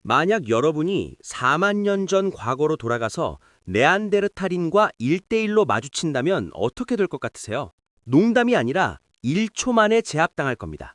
만약 여러분이 4만 년 전 과거로 돌아가서 네안데르탈인과 1대1로 마주친다면 어떻게 될 것 같으세요? 농담이 아니라 1초 만에 제압당할 겁니다.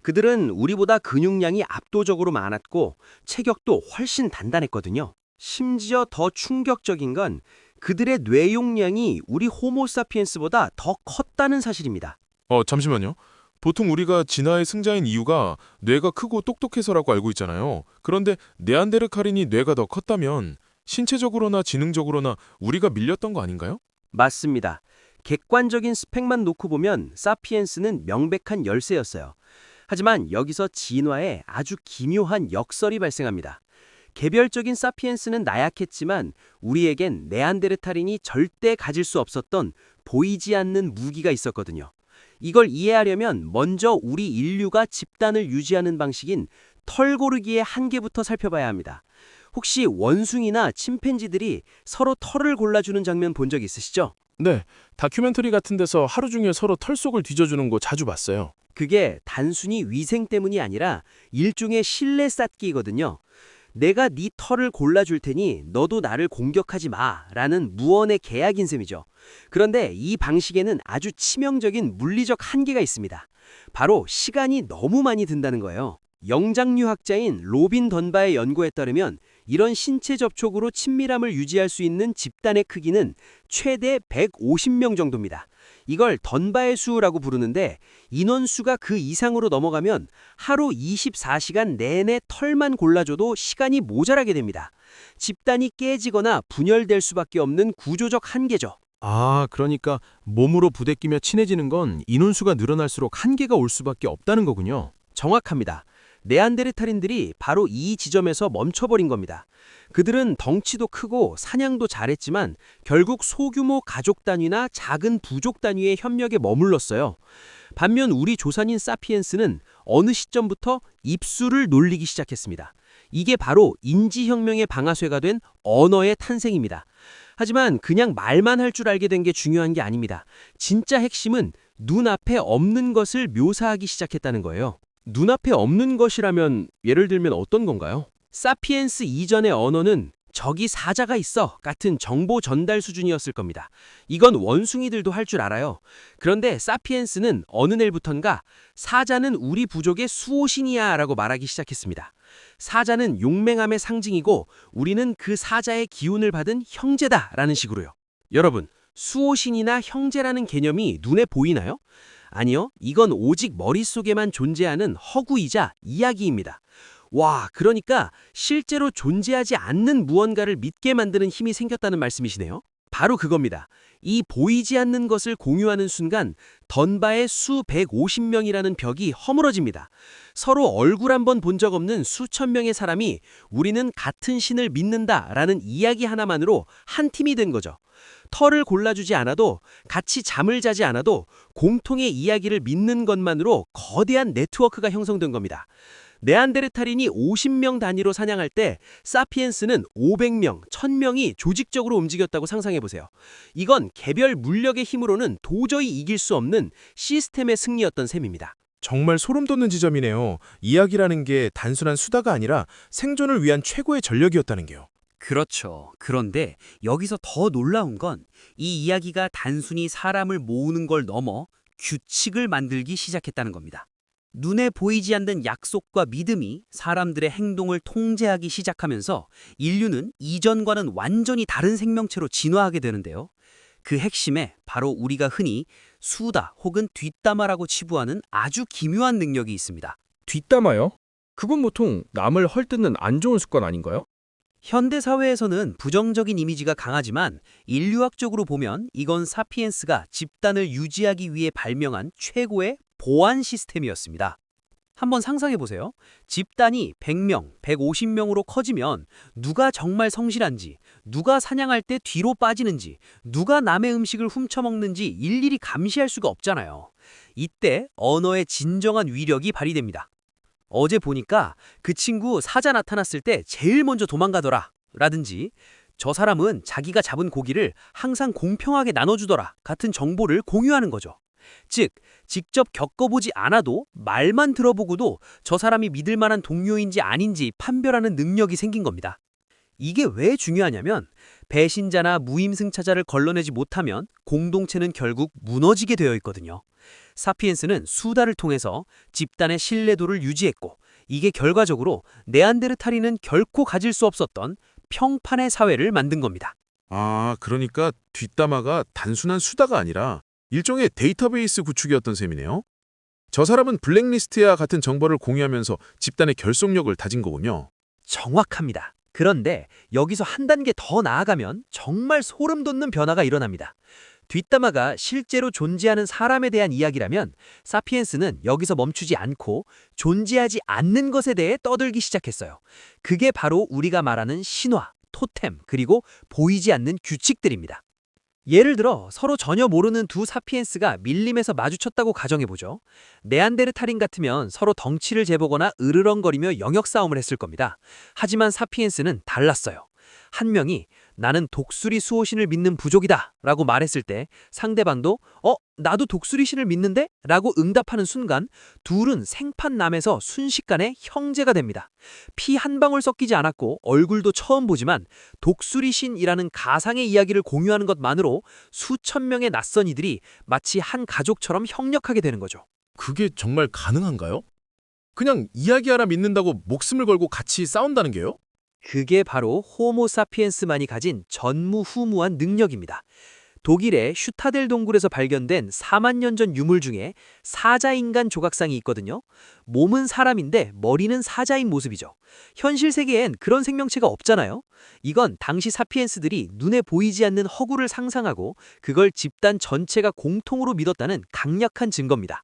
그들은 우리보다 근육량이 압도적으로 많았고 체격도 훨씬 단단했거든요. 심지어 더 충격적인 건 그들의 뇌 용량이 우리 호모사피엔스보다 더 컸다는 사실입니다. 잠시만요. 보통 우리가 진화의 승자인 이유가 뇌가 크고 똑똑해서라고 알고 있잖아요. 그런데 네안데르탈인이 뇌가 더 컸다면 신체적으로나 지능적으로나 우리가 밀렸던 거 아닌가요? 맞습니다. 객관적인 스펙만 놓고 보면 사피엔스는 명백한 열세였어요. 하지만 여기서 진화에 아주 기묘한 역설이 발생합니다. 개별적인 사피엔스는 나약했지만 우리에겐 네안데르탈인이 절대 가질 수 없었던 보이지 않는 무기가 있었거든요. 이걸 이해하려면 먼저 우리 인류가 집단을 유지하는 방식인 털 고르기의 한계부터 살펴봐야 합니다. 혹시 원숭이나 침팬지들이 서로 털을 골라주는 장면 본 적 있으시죠? 네, 다큐멘터리 같은 데서 하루 종일 서로 털 속을 뒤져주는 거 자주 봤어요. 그게 단순히 위생 때문이 아니라 일종의 신뢰 쌓기거든요. 내가 네 털을 골라줄 테니 너도 나를 공격하지 마라는 무언의 계약인 셈이죠. 그런데 이 방식에는 아주 치명적인 물리적 한계가 있습니다. 바로 시간이 너무 많이 든다는 거예요. 영장류학자인 로빈 던바의 연구에 따르면 이런 신체 접촉으로 친밀함을 유지할 수 있는 집단의 크기는 최대 150명 정도입니다. 이걸 던바의 수라고 부르는데 인원수가 그 이상으로 넘어가면 하루 24시간 내내 털만 골라줘도 시간이 모자라게 됩니다. 집단이 깨지거나 분열될 수밖에 없는 구조적 한계죠. 그러니까 몸으로 부대끼며 친해지는 건 인원수가 늘어날수록 한계가 올 수밖에 없다는 거군요. 정확합니다. 네안데르탈인들이 바로 이 지점에서 멈춰버린 겁니다. 그들은 덩치도 크고 사냥도 잘했지만 결국 소규모 가족 단위나 작은 부족 단위의 협력에 머물렀어요. 반면 우리 조상인 사피엔스는 어느 시점부터 입술을 놀리기 시작했습니다. 이게 바로 인지혁명의 방아쇠가 된 언어의 탄생입니다. 하지만 그냥 말만 할 줄 알게 된 게 중요한 게 아닙니다. 진짜 핵심은 눈앞에 없는 것을 묘사하기 시작했다는 거예요. 눈앞에 없는 것이라면 예를 들면 어떤 건가요? 사피엔스 이전의 언어는 저기 사자가 있어 같은 정보 전달 수준이었을 겁니다. 이건 원숭이들도 할 줄 알아요. 그런데 사피엔스는 어느 날부턴가 사자는 우리 부족의 수호신이야 라고 말하기 시작했습니다. 사자는 용맹함의 상징이고 우리는 그 사자의 기운을 받은 형제다 라는 식으로요. 여러분, 수호신이나 형제라는 개념이 눈에 보이나요? 아니요, 이건 오직 머릿속에만 존재하는 허구이자 이야기입니다. 와, 그러니까 실제로 존재하지 않는 무언가를 믿게 만드는 힘이 생겼다는 말씀이시네요. 바로 그겁니다. 이 보이지 않는 것을 공유하는 순간 던바의 수 150명이라는 벽이 허물어집니다. 서로 얼굴 한 번 본 적 없는 수천 명의 사람이 우리는 같은 신을 믿는다라는 이야기 하나만으로 한 팀이 된 거죠. 털을 골라주지 않아도 같이 잠을 자지 않아도 공통의 이야기를 믿는 것만으로 거대한 네트워크가 형성된 겁니다. 네안데르탈인이 50명 단위로 사냥할 때 사피엔스는 500명, 1000명이 조직적으로 움직였다고 상상해보세요. 이건 개별 물력의 힘으로는 도저히 이길 수 없는 시스템의 승리였던 셈입니다. 정말 소름 돋는 지점이네요. 이야기라는 게 단순한 수다가 아니라 생존을 위한 최고의 전력이었다는 게요. 그렇죠. 그런데 여기서 더 놀라운 건 이 이야기가 단순히 사람을 모으는 걸 넘어 규칙을 만들기 시작했다는 겁니다. 눈에 보이지 않는 약속과 믿음이 사람들의 행동을 통제하기 시작하면서 인류는 이전과는 완전히 다른 생명체로 진화하게 되는데요. 그 핵심에 바로 우리가 흔히 수다 혹은 뒷담화라고 치부하는 아주 기묘한 능력이 있습니다. 뒷담화요? 그건 보통 남을 헐뜯는 안 좋은 습관 아닌가요? 현대 사회에서는 부정적인 이미지가 강하지만 인류학적으로 보면 이건 사피엔스가 집단을 유지하기 위해 발명한 최고의 보안 시스템이었습니다. 한번 상상해 보세요. 집단이 100명, 150명으로 커지면 누가 정말 성실한지, 누가 사냥할 때 뒤로 빠지는지, 누가 남의 음식을 훔쳐먹는지 일일이 감시할 수가 없잖아요. 이때 언어의 진정한 위력이 발휘됩니다. 어제 보니까 그 친구 사자 나타났을 때 제일 먼저 도망가더라 라든지 저 사람은 자기가 잡은 고기를 항상 공평하게 나눠주더라 같은 정보를 공유하는 거죠. 즉, 직접 겪어보지 않아도 말만 들어보고도 저 사람이 믿을 만한 동료인지 아닌지 판별하는 능력이 생긴 겁니다. 이게 왜 중요하냐면 배신자나 무임승차자를 걸러내지 못하면 공동체는 결국 무너지게 되어 있거든요. 사피엔스는 수다를 통해서 집단의 신뢰도를 유지했고 이게 결과적으로 네안데르탈인은 결코 가질 수 없었던 평판의 사회를 만든 겁니다. 아, 그러니까 뒷담화가 단순한 수다가 아니라 일종의 데이터베이스 구축이었던 셈이네요. 저 사람은 블랙리스트와 같은 정보를 공유하면서 집단의 결속력을 다진 거군요. 정확합니다. 그런데 여기서 한 단계 더 나아가면 정말 소름 돋는 변화가 일어납니다. 뒷담화가 실제로 존재하는 사람에 대한 이야기라면 사피엔스는 여기서 멈추지 않고 존재하지 않는 것에 대해 떠들기 시작했어요. 그게 바로 우리가 말하는 신화, 토템, 그리고 보이지 않는 규칙들입니다. 예를 들어 서로 전혀 모르는 두 사피엔스가 밀림에서 마주쳤다고 가정해보죠. 네안데르탈인 같으면 서로 덩치를 재보거나 으르렁거리며 영역 싸움을 했을 겁니다. 하지만 사피엔스는 달랐어요. 한 명이 나는 독수리 수호신을 믿는 부족이다 라고 말했을 때 상대방도 나도 독수리 신을 믿는데? 라고 응답하는 순간 둘은 생판남에서 순식간에 형제가 됩니다. 피 한 방울 섞이지 않았고 얼굴도 처음 보지만 독수리 신이라는 가상의 이야기를 공유하는 것만으로 수천 명의 낯선 이들이 마치 한 가족처럼 협력하게 되는 거죠. 그게 정말 가능한가요? 그냥 이야기 하나 믿는다고 목숨을 걸고 같이 싸운다는 게요? 그게 바로 호모 사피엔스만이 가진 전무후무한 능력입니다. 독일의 슈타델 동굴에서 발견된 4만 년 전 유물 중에 사자인간 조각상이 있거든요. 몸은 사람인데 머리는 사자인 모습이죠. 현실 세계엔 그런 생명체가 없잖아요. 이건 당시 사피엔스들이 눈에 보이지 않는 허구를 상상하고 그걸 집단 전체가 공통으로 믿었다는 강력한 증거입니다.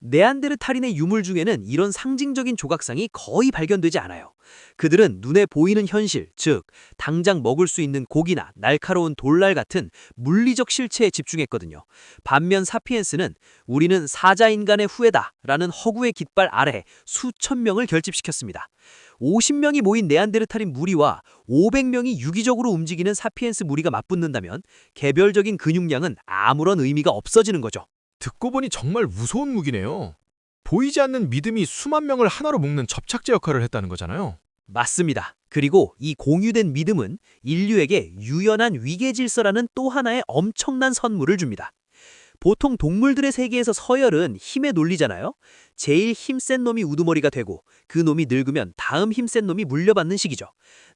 네안데르탈인의 유물 중에는 이런 상징적인 조각상이 거의 발견되지 않아요. 그들은 눈에 보이는 현실, 즉 당장 먹을 수 있는 고기나 날카로운 돌날 같은 물리적 실체에 집중했거든요. 반면 사피엔스는 우리는 사자인간의 후예다 라는 허구의 깃발 아래 수천 명을 결집시켰습니다. 50명이 모인 네안데르탈인 무리와 500명이 유기적으로 움직이는 사피엔스 무리가 맞붙는다면 개별적인 근육량은 아무런 의미가 없어지는 거죠. 듣고 보니 정말 무서운 무기네요. 보이지 않는 믿음이 수만 명을 하나로 묶는 접착제 역할을 했다는 거잖아요. 맞습니다. 그리고 이 공유된 믿음은 인류에게 유연한 위계 질서라는 또 하나의 엄청난 선물을 줍니다. 보통 동물들의 세계에서 서열은 힘의 논리잖아요. 제일 힘센 놈이 우두머리가 되고 그 놈이 늙으면 다음 힘센 놈이 물려받는 식이죠.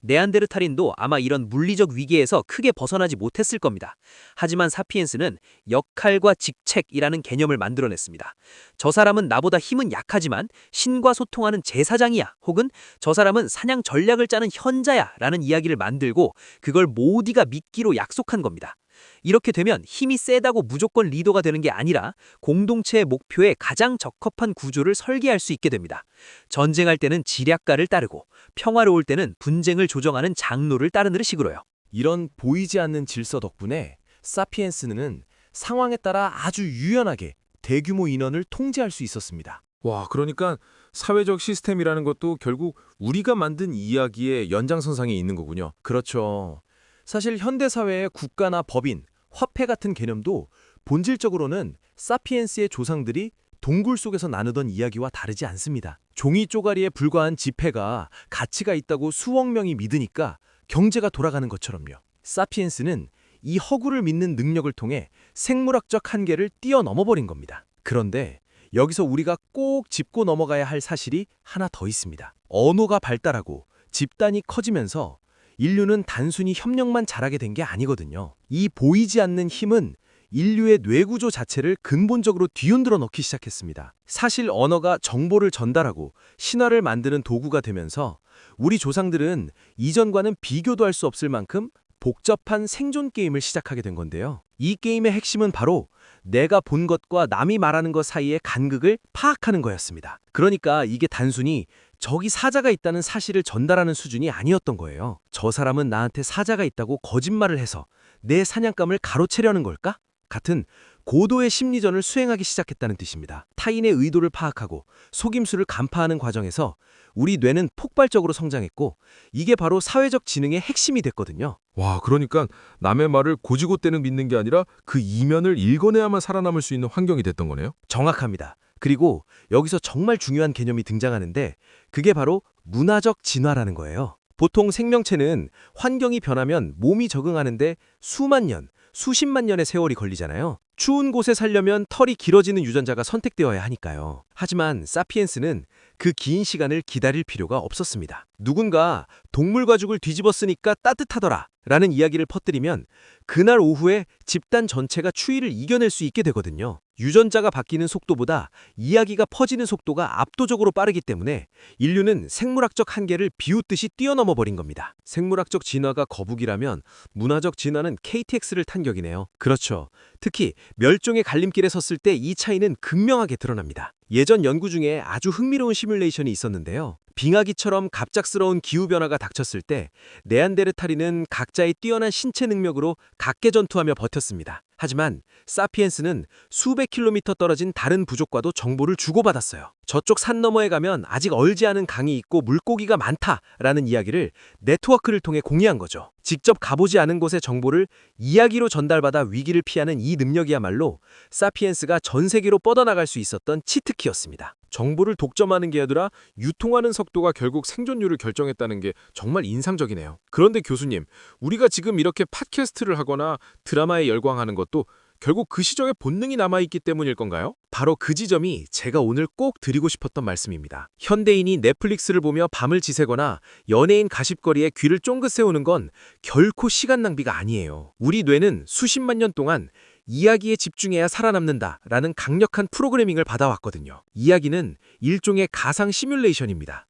네안데르탈인도 아마 이런 물리적 위계에서 크게 벗어나지 못했을 겁니다. 하지만 사피엔스는 역할과 직책이라는 개념을 만들어냈습니다. 저 사람은 나보다 힘은 약하지만 신과 소통하는 제사장이야, 혹은 저 사람은 사냥 전략을 짜는 현자야 라는 이야기를 만들고 그걸 모두가 믿기로 약속한 겁니다. 이렇게 되면 힘이 세다고 무조건 리더가 되는 게 아니라 공동체의 목표에 가장 적합한 구조를 설계할 수 있게 됩니다. 전쟁할 때는 지략가를 따르고 평화로울 때는 분쟁을 조정하는 장로를 따르는 식으로요. 이런 보이지 않는 질서 덕분에 사피엔스는 상황에 따라 아주 유연하게 대규모 인원을 통제할 수 있었습니다. 와, 그러니까 사회적 시스템이라는 것도 결국 우리가 만든 이야기의 연장선상에 있는 거군요. 그렇죠. 사실 현대사회의 국가나 법인, 화폐 같은 개념도 본질적으로는 사피엔스의 조상들이 동굴 속에서 나누던 이야기와 다르지 않습니다. 종이 쪼가리에 불과한 지폐가 가치가 있다고 수억 명이 믿으니까 경제가 돌아가는 것처럼요. 사피엔스는 이 허구를 믿는 능력을 통해 생물학적 한계를 뛰어넘어버린 겁니다. 그런데 여기서 우리가 꼭 짚고 넘어가야 할 사실이 하나 더 있습니다. 언어가 발달하고 집단이 커지면서 인류는 단순히 협력만 잘하게 된 게 아니거든요. 이 보이지 않는 힘은 인류의 뇌구조 자체를 근본적으로 뒤흔들어 넣기 시작했습니다. 사실 언어가 정보를 전달하고 신화를 만드는 도구가 되면서 우리 조상들은 이전과는 비교도 할 수 없을 만큼 복잡한 생존 게임을 시작하게 된 건데요. 이 게임의 핵심은 바로 내가 본 것과 남이 말하는 것 사이의 간극을 파악하는 거였습니다. 그러니까 이게 단순히 저기 사자가 있다는 사실을 전달하는 수준이 아니었던 거예요. 저 사람은 나한테 사자가 있다고 거짓말을 해서 내 사냥감을 가로채려는 걸까? 같은 고도의 심리전을 수행하기 시작했다는 뜻입니다. 타인의 의도를 파악하고 속임수를 간파하는 과정에서 우리 뇌는 폭발적으로 성장했고 이게 바로 사회적 지능의 핵심이 됐거든요. 와, 그러니까 남의 말을 고지고대는 믿는 게 아니라 그 이면을 읽어내야만 살아남을 수 있는 환경이 됐던 거네요. 정확합니다. 그리고 여기서 정말 중요한 개념이 등장하는데 그게 바로 문화적 진화라는 거예요. 보통 생명체는 환경이 변하면 몸이 적응하는데 수만 년, 수십만 년의 세월이 걸리잖아요. 추운 곳에 살려면 털이 길어지는 유전자가 선택되어야 하니까요. 하지만 사피엔스는 그 긴 시간을 기다릴 필요가 없었습니다. 누군가 동물 가죽을 뒤집었으니까 따뜻하더라 라는 이야기를 퍼뜨리면 그날 오후에 집단 전체가 추위를 이겨낼 수 있게 되거든요. 유전자가 바뀌는 속도보다 이야기가 퍼지는 속도가 압도적으로 빠르기 때문에 인류는 생물학적 한계를 비웃듯이 뛰어넘어 버린 겁니다. 생물학적 진화가 거북이라면 문화적 진화는 KTX를 탄 격이네요. 그렇죠. 특히 멸종의 갈림길에 섰을 때 이 차이는 극명하게 드러납니다. 예전 연구 중에 아주 흥미로운 시뮬레이션이 있었는데요. 빙하기처럼 갑작스러운 기후변화가 닥쳤을 때 네안데르탈인은 각자의 뛰어난 신체 능력으로 각계 전투하며 버텼습니다. 하지만 사피엔스는 수백 킬로미터 떨어진 다른 부족과도 정보를 주고받았어요. 저쪽 산 너머에 가면 아직 얼지 않은 강이 있고 물고기가 많다라는 이야기를 네트워크를 통해 공유한 거죠. 직접 가보지 않은 곳의 정보를 이야기로 전달받아 위기를 피하는 이 능력이야말로 사피엔스가 전 세계로 뻗어나갈 수 있었던 치트키였습니다. 정보를 독점하는 게 아니라 유통하는 속도가 결국 생존율을 결정했다는 게 정말 인상적이네요. 그런데 교수님, 우리가 지금 이렇게 팟캐스트를 하거나 드라마에 열광하는 것도 결국 그 시절의 본능이 남아있기 때문일 건가요? 바로 그 지점이 제가 오늘 꼭 드리고 싶었던 말씀입니다. 현대인이 넷플릭스를 보며 밤을 지새거나 연예인 가십거리에 귀를 쫑긋 세우는 건 결코 시간 낭비가 아니에요. 우리 뇌는 수십만 년 동안 이야기에 집중해야 살아남는다라는 강력한 프로그래밍을 받아왔거든요. 이야기는 일종의 가상 시뮬레이션입니다.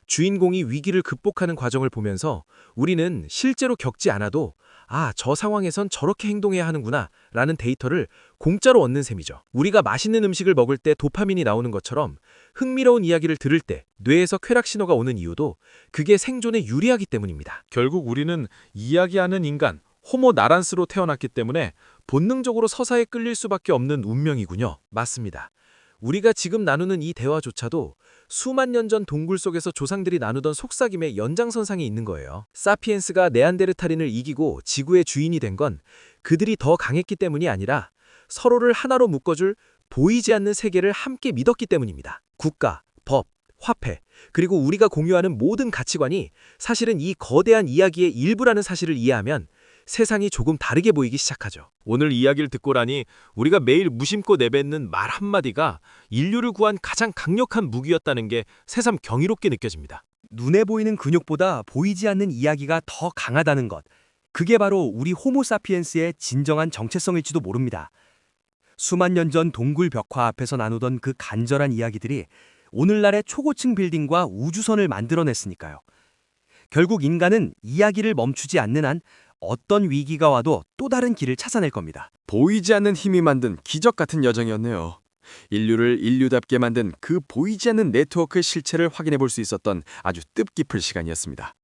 주인공이 위기를 극복하는 과정을 보면서 우리는 실제로 겪지 않아도 저 상황에선 저렇게 행동해야 하는구나 라는 데이터를 공짜로 얻는 셈이죠. 우리가 맛있는 음식을 먹을 때 도파민이 나오는 것처럼 흥미로운 이야기를 들을 때 뇌에서 쾌락 신호가 오는 이유도 그게 생존에 유리하기 때문입니다. 결국 우리는 이야기하는 인간, 호모 나란스로 태어났기 때문에 본능적으로 서사에 끌릴 수밖에 없는 운명이군요. 맞습니다. 우리가 지금 나누는 이 대화조차도 수만 년 전 동굴 속에서 조상들이 나누던 속삭임의 연장선상에 있는 거예요. 사피엔스가 네안데르탈인을 이기고 지구의 주인이 된 건 그들이 더 강했기 때문이 아니라 서로를 하나로 묶어줄 보이지 않는 세계를 함께 믿었기 때문입니다. 국가, 법, 화폐, 그리고 우리가 공유하는 모든 가치관이 사실은 이 거대한 이야기의 일부라는 사실을 이해하면 세상이 조금 다르게 보이기 시작하죠. 오늘 이야기를 듣고 나니 우리가 매일 무심코 내뱉는 말 한마디가 인류를 구한 가장 강력한 무기였다는 게 새삼 경이롭게 느껴집니다. 눈에 보이는 근육보다 보이지 않는 이야기가 더 강하다는 것. 그게 바로 우리 호모사피엔스의 진정한 정체성일지도 모릅니다. 수만 년 전 동굴 벽화 앞에서 나누던 그 간절한 이야기들이 오늘날의 초고층 빌딩과 우주선을 만들어냈으니까요. 결국 인간은 이야기를 멈추지 않는 한 어떤 위기가 와도 또 다른 길을 찾아낼 겁니다. 보이지 않는 힘이 만든 기적 같은 여정이었네요. 인류를 인류답게 만든 그 보이지 않는 네트워크의 실체를 확인해 볼 수 있었던 아주 뜻깊은 시간이었습니다.